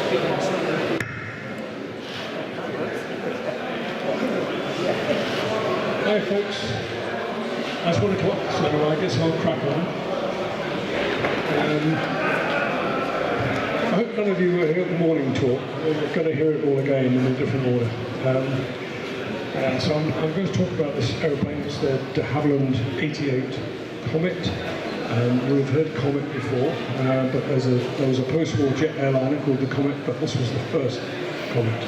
Hi folks, it's 1 o'clock, so I guess I'll crack on. I hope none of you were here at the morning talk. We're going to hear it all again in a different order. So I'm going to talk about this aeroplane. It's the Havilland DH88 Comet. You'll have heard Comet before, but there was a post-war jet airliner called the Comet, but this was the first Comet.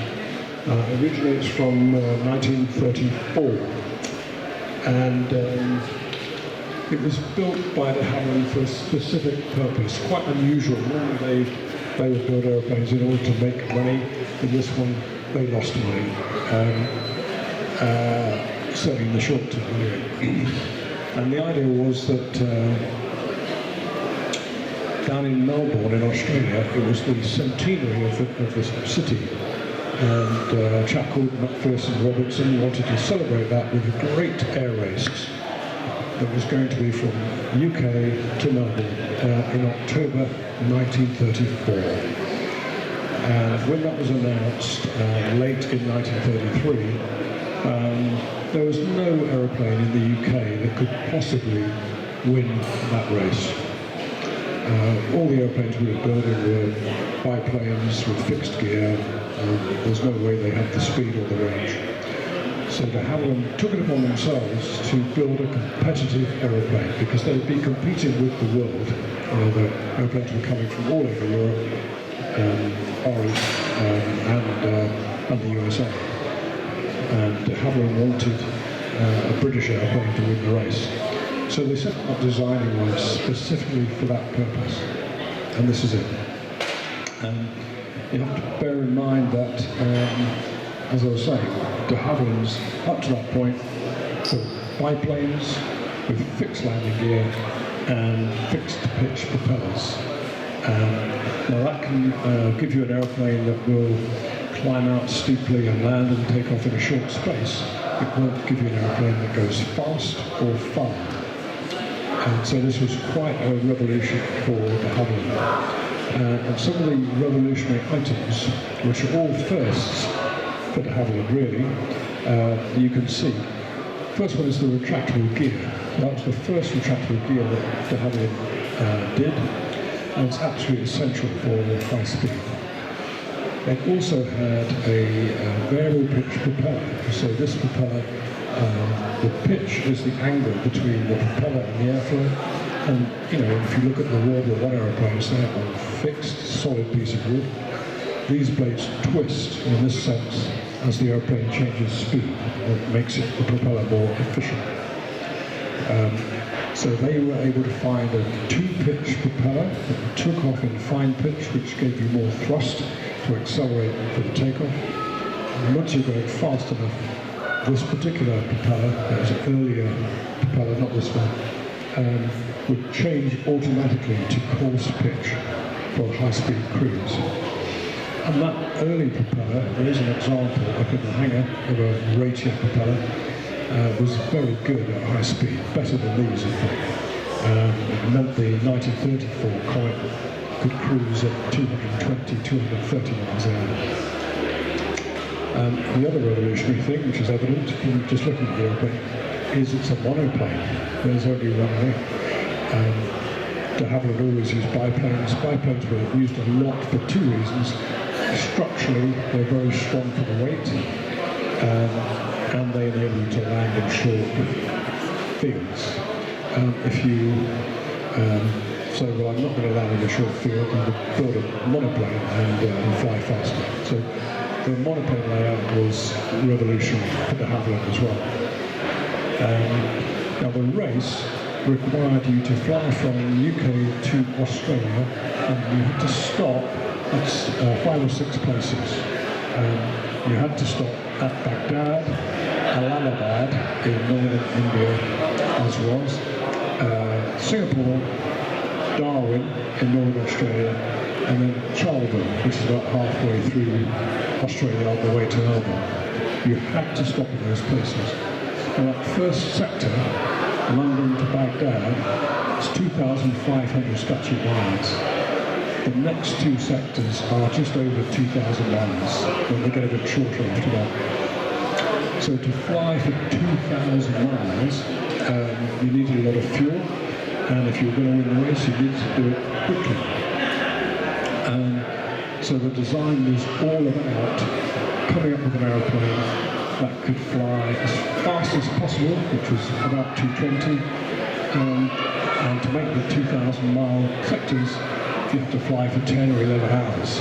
Originally it's from 1934. And it was built by the Havilland for a specific purpose, quite unusual. Normally they would build aeroplanes in order to make money. In this one, they lost money, certainly in the short term anyway. And the idea was that down in Melbourne in Australia, it was the centenary of the city. And a chap called McPherson Robertson wanted to celebrate that with a great air race that was going to be from UK to Melbourne in October 1934. And when that was announced late in 1933, there was no aeroplane in the UK that could possibly win that race. All the airplanes we were building were biplanes with fixed gear. There's no way they had the speed or the range. So de Havilland took it upon themselves to build a competitive aeroplane because they'd be competing with the world. The airplanes were coming from all over Europe, Far East, and the USA. And de Havilland wanted a British airplane to win the race. So they set up designing one specifically for that purpose. And this is it. You have to bear in mind that, as I was saying, de Havilland's up to that point built biplanes with fixed landing gear and fixed pitch propellers. Now that can give you an aeroplane that will climb out steeply and land and take off in a short space. It won't give you an aeroplane that goes fast or far. And so this was quite a revolution for de Havilland. And some of the revolutionary items, which are all firsts for de Havilland really, you can see. First one is the retractable gear. That was the first retractable gear that de Havilland did, and it's absolutely essential for high speed. It also had a variable pitch propeller. So this propeller, the pitch is the angle between the propeller and the airflow. And you know, if you look at the World War I aeroplanes, they're on a fixed, solid piece of wood. These blades twist in this sense as the airplane changes speed. It makes the propeller more efficient. So they were able to find a 2-pitch propeller that took off in fine pitch, which gave you more thrust to accelerate for the takeoff. And once you're going fast enough, this particular propeller, that was an earlier propeller, not this one, would change automatically to coarse pitch for a high-speed cruise. And that early propeller, there is an example up in the hangar of a Raytheon propeller, was very good at high speed, better than these in fact. It meant the 1934 Comet could cruise at 220, 230 miles an hour. The other revolutionary thing, which is evident from just looking at the airplane, is it's a monoplane. There's only one way. De Havilland always used biplanes. Biplanes were used a lot for 2 reasons. Structurally, they're very strong for the weight, and they enable you to land in short fields. If you say, well, I'm not going to land in a short field, you would build a monoplane and fly faster. So the monoplane layout was revolutionary for de Havilland as well. Now the race required you to fly from the UK to Australia, and you had to stop at 5 or 6 places. You had to stop at Baghdad, Allahabad in northern India, as was, Singapore, Darwin in northern Australia, and then Charleville, which is about halfway through Australia on the way to Melbourne. You had to stop in those places. And that first sector, London to Baghdad, is 2,500 statute miles. The next two sectors are just over 2,000 miles, and they get a bit shorter after that. So to fly for 2,000 miles, you needed a lot of fuel, and if you were going to win the race, you needed to do it quickly. So the design was all about coming up with an aeroplane that could fly as fast as possible, which was about 220, and to make the 2,000-mile sectors, you have to fly for 10 or 11 hours.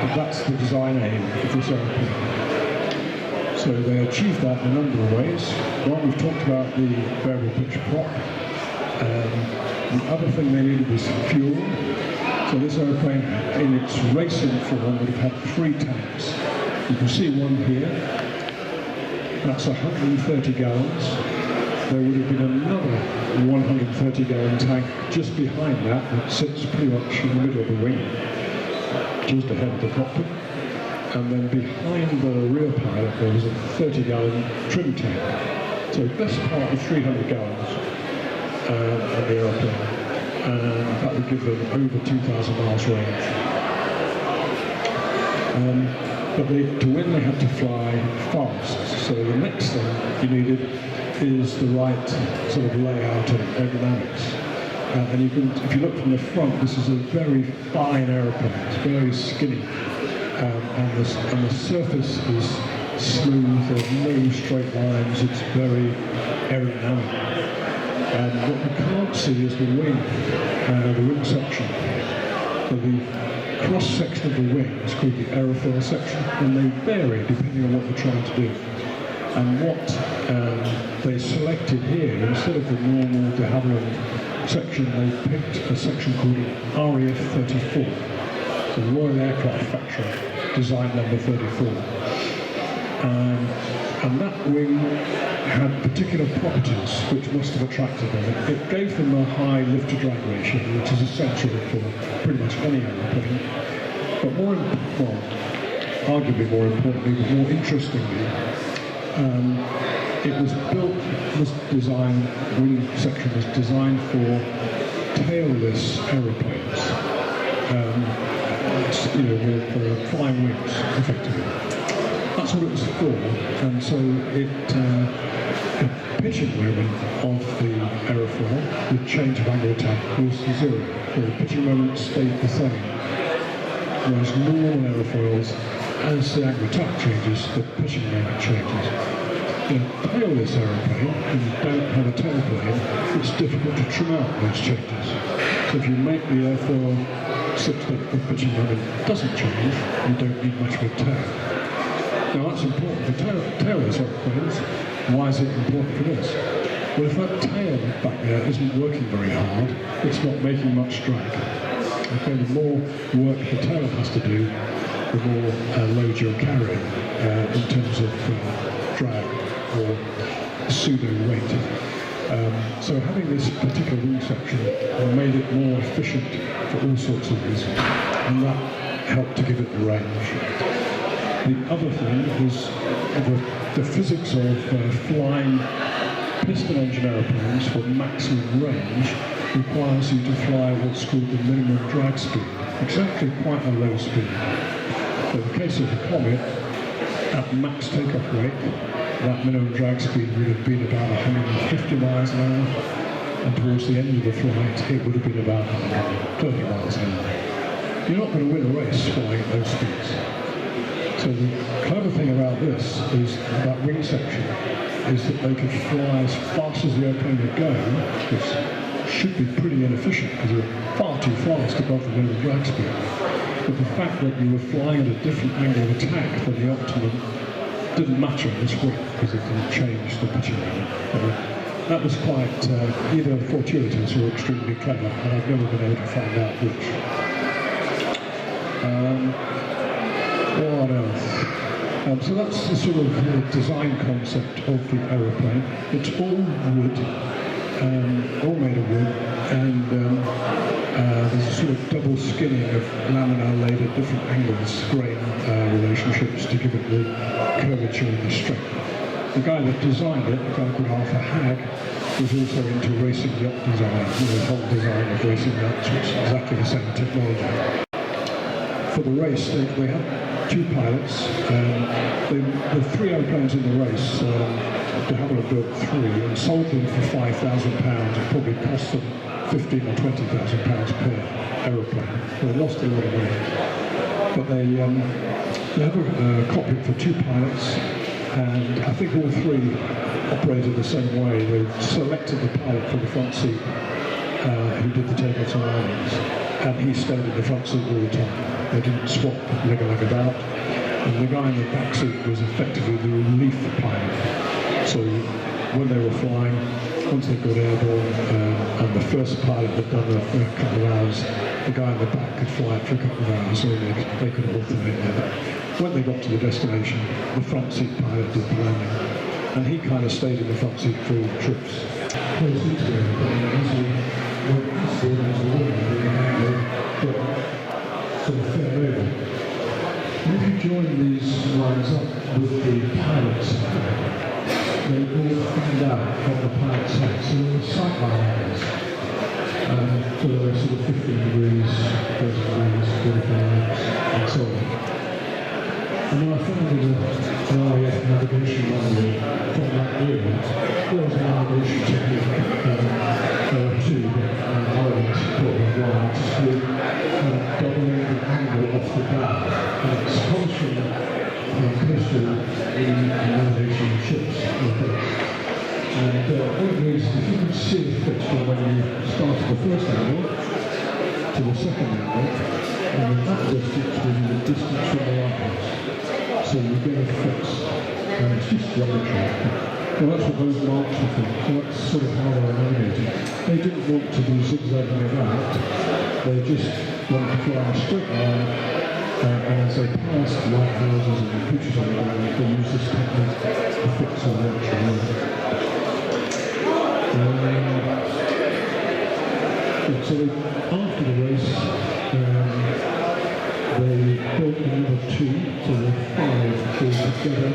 But that's the design aim of this aeroplane. So they achieved that in a number of ways. One, we've talked about the variable pitch prop. The other thing they needed was fuel. So this aeroplane, in its racing form, would have had 3 tanks. You can see one here. That's 130 gallons. There would have been another 130-gallon tank just behind that sits pretty much in the middle of the wing, just ahead of the cockpit. And then behind the rear pilot there was a 30-gallon trim tank. So best part of 300 gallons on the aeroplane. And that would give them over 2,000 miles range. But to win they had to fly fast. So the next thing you needed is the right sort of layout and aerodynamics. And you can, if you look from the front, this is a very fine aeroplane. It's very skinny. And the surface is smooth, there's no straight lines, it's very aerodynamic. And what you can't see is the wing section. So the cross section of the wing is called the aerofoil section, and they vary depending on what you're trying to do. And what they selected here, instead of the normal de Havilland section, they picked a section called RAF 34. So the Royal Aircraft Factory, design number 34. And that wing had particular properties which must have attracted them. It gave them a high lift-to-drag ratio, which is essential for pretty much any aeroplane. But arguably more importantly, but more interestingly, it was built, this design, wing section was designed for tailless aeroplanes. With flying wings, effectively. That's what it was for, and so the pitching moment of the aerofoil, the change of angle attack, was 0. So the pitching moment stayed the same. Whereas normal aerofoils, as the angle attack changes, the pitching moment changes. In a tailless aeroplane, when you don't have a tailplane, it's difficult to trim out those changes. So if you make the airfoil such that the pitching moment doesn't change, you don't need much of a tail. Now that's important for tailless aeroplanes. Why is it important for this? Well, if that tail back there isn't working very hard, it's not making much drag. Okay, the more work the tail has to do, the more load you're carrying in terms of drag or pseudo weight. So having this particular wing section made it more efficient for all sorts of reasons, and that helped to give it the range. The other thing was the physics of flying piston engine aeroplanes for maximum range requires you to fly what's called the minimum drag speed, which is actually quite a low speed. So in the case of the Comet, at max takeoff weight, that minimum drag speed would have been about 150 miles an hour, and towards the end of the flight it would have been about 130 miles an hour. You're not going to win a race flying at those speeds. So the clever thing about this is, that wing section, is that they could fly as fast as the airplane would go, which should be pretty inefficient because you're far too fast above the minimum drag speed. But the fact that you were flying at a different angle of attack than the optimum didn't matter in this wing because it didn't change the pitching moment. That was quite either fortuitous or extremely clever, and I've never been able to find out which. What else? So that's the sort of design concept of the aeroplane. It's all wood, all made of wood, and there's a sort of double skinning of laminar laid at different angles, grain relationships to give it the curvature and the strength. The guy that designed it, a guy called Arthur Hag, was also into racing yacht design, the whole design of racing yachts, which is exactly the same technology. For the race, they had two pilots. The three aeroplanes in the race, de Havilland built three and sold them for £5,000. It probably cost them £15,000 or £20,000 per aeroplane. They lost a lot of money. But they have a cockpit for two pilots, and I think all three operated the same way. They selected the pilot for the front seat who did the takeoffs and landings, and he stayed in the front seat all the time. They didn't swap leg about, and the guy in the back seat was effectively the relief pilot. So when they were flying, once they got airborne, and the first pilot had done a couple of hours, the guy in the back could fly it for a couple of hours, so they could alternate there. When they got to the destination, the front seat pilot did the landing, and he kind of stayed in the front seat through the trips. If you join these lines up with the pilots, they will find out what the pilot's at. So there are sight line angles. So there are sort of 15 degrees, 30 degrees, 45, and so on. And when I found an RAF navigation manual from that era, there was a navigation technique too, that I went to put online, just with doubling the angle off the bow. And it's comes from coastal navigation ships. And what it is, if you can see the fix from when you start at the first angle to the second angle, and then that distance will be the distance from the lighthouse. So you get a fix, and it's just geometry. Well, that's what those marks were for. So that's sort of how they were navigating. They didn't want to be zigzagging about. They just wanted to fly in a straight line, and as they passed lighthouses and creatures on the ground, they used this technique to fix on the actual line. So after the race, they built another two, so there were five altogether.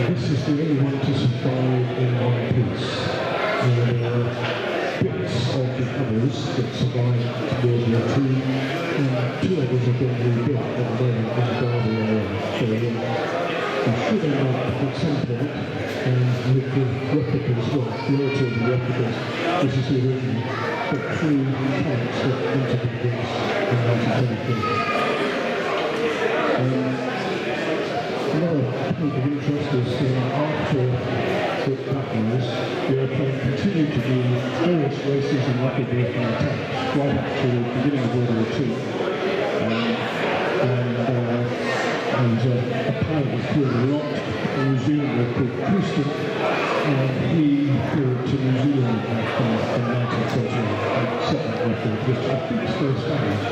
This is the only one to survive in one piece. There are bits of the others that survived World War II, and two others have been rebuilt at the moment in the Derby area. So we should end up at some point with the replicas, well, the altered replicas. This is the original, but three tanks that entered the Greece in 1923. Another point of interest is after the battles, the airplane continued to do various races and record-breaking attempts right up to the beginning of World War II. There was a pilot who flew a lot in New Zealand called Houston, and he flew to New Zealand in 1913 and set that record, which I think still stands.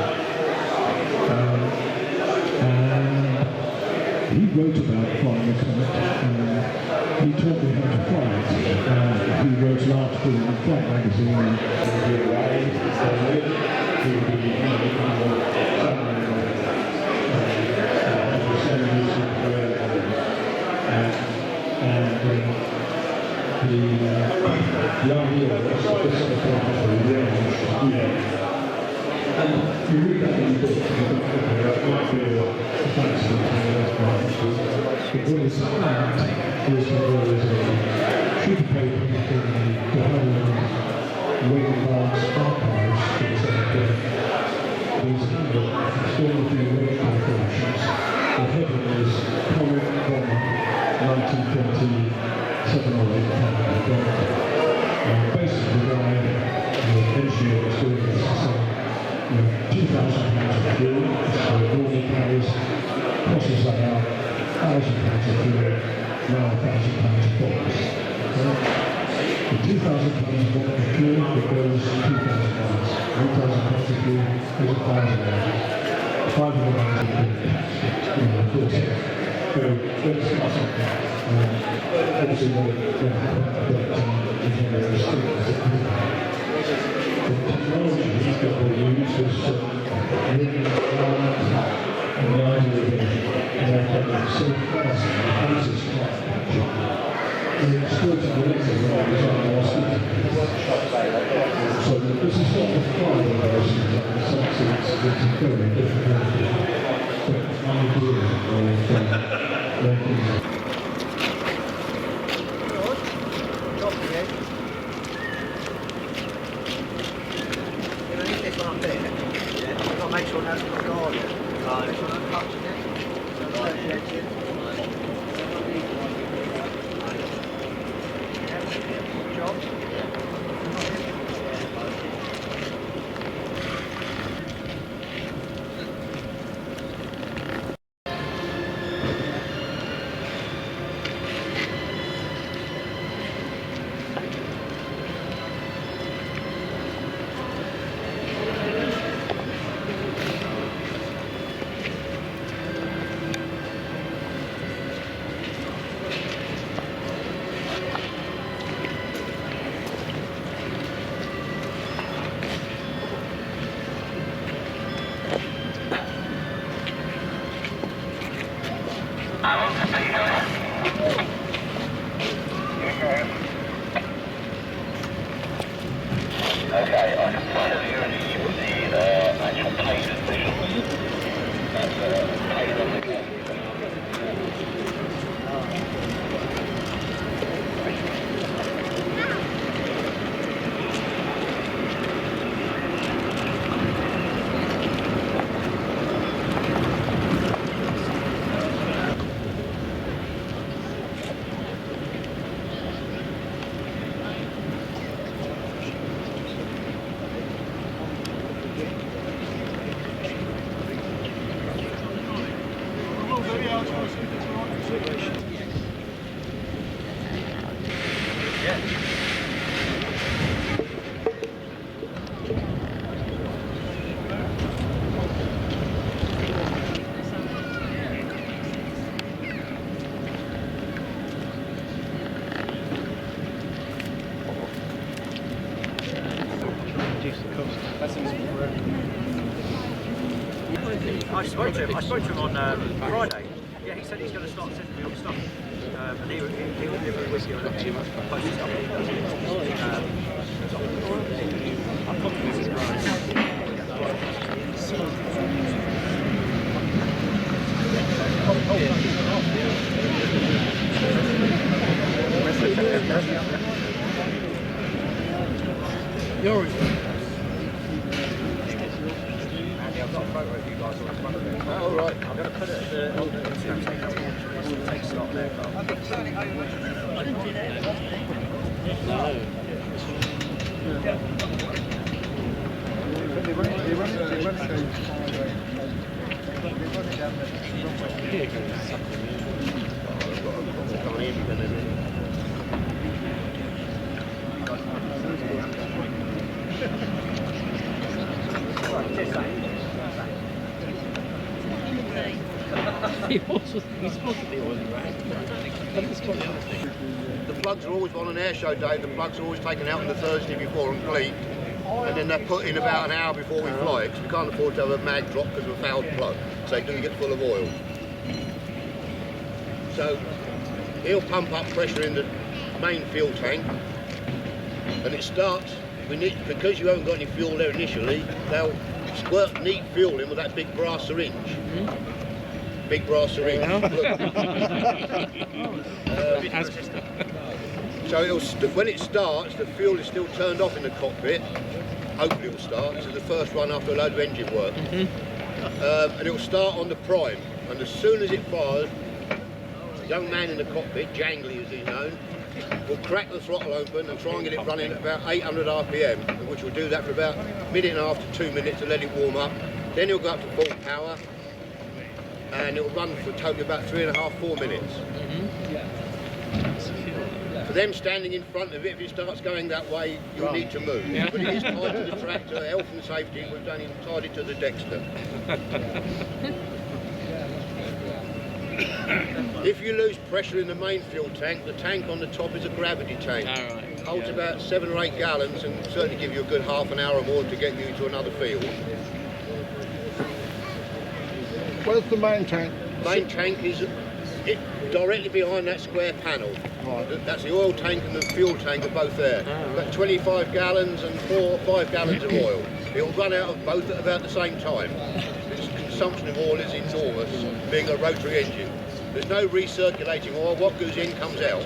He wrote about flying the Comet, he taught me how to fly it. He wrote an article in Flight magazine, and the idea was and you read that in the book, that might be a fancy but what is found is that there is a sheet of paper in the Havilland Wayne archives for the second day. There's a handbook for all of the wing calculations. The heading is Comet 1927 or 8. Basically, the guy, the engineer was doing this and saying, £2,000 of fuel, so normal carries, crosses that out, £1,000 of fuel, now £1,000 of box. The £2,000 of fuel that goes £2,000, £1,000 of fuel is £1,000, £500 of fuel, of course. So let's start something. Obviously, what is very restricted. The technology that we use is really and the idea of it, and so fast, one there. Yeah. You've got to make sure that's not guard. Make sure that's touching it. Good job. Okay, I can find it here in the actual plane positions. That's plane on the go. I spoke to him on Friday. Yeah, he said he's going to start sending me all the stuff. And he will give me a whiskey or post the stuff he does. I'm confident he's I've got a photo of you guys on the front of it. Oh, right. I'm going to put it on the take stock there. I didn't do that. No. The plugs are always on an air show day. The plugs are always taken out on the Thursday before and cleaned, and then they're put in about an hour before we fly because we can't afford to have a mag drop because of a fouled plug, so they do get full of oil. So he'll pump up pressure in the main fuel tank, and it starts. Because you haven't got any fuel there initially, they'll squirt neat fuel in with that big brass syringe. Big brass syringe. So when it starts, the fuel is still turned off in the cockpit. Hopefully it will start. This is the first run after a load of engine work. And it will start on the prime. And as soon as it fires, the young man in the cockpit, Jangly as he's known, will crack the throttle open and try and get it running at about 800 RPM, which will do that for about a minute and a half to 2 minutes to let it warm up. Then he'll go up to full power, and it will run for a total of about 3.5 to 4 minutes. For them standing in front of it, if it starts going that way, you'll need to move. But it is tied to the tractor, health and safety, we've tied it to the Dexter. If you lose pressure in the main fuel tank, the tank on the top is a gravity tank. It holds about 7 or 8 gallons and certainly give you a good half an hour or more to get you to another field. Where's the main tank? Main tank is directly behind that square panel. Right. That's the oil tank and the fuel tank are both there. About 25 gallons and 4 or 5 gallons of oil. It will run out of both at about the same time. Its consumption of oil is enormous, being a rotary engine. There's no recirculating oil. What goes in comes out.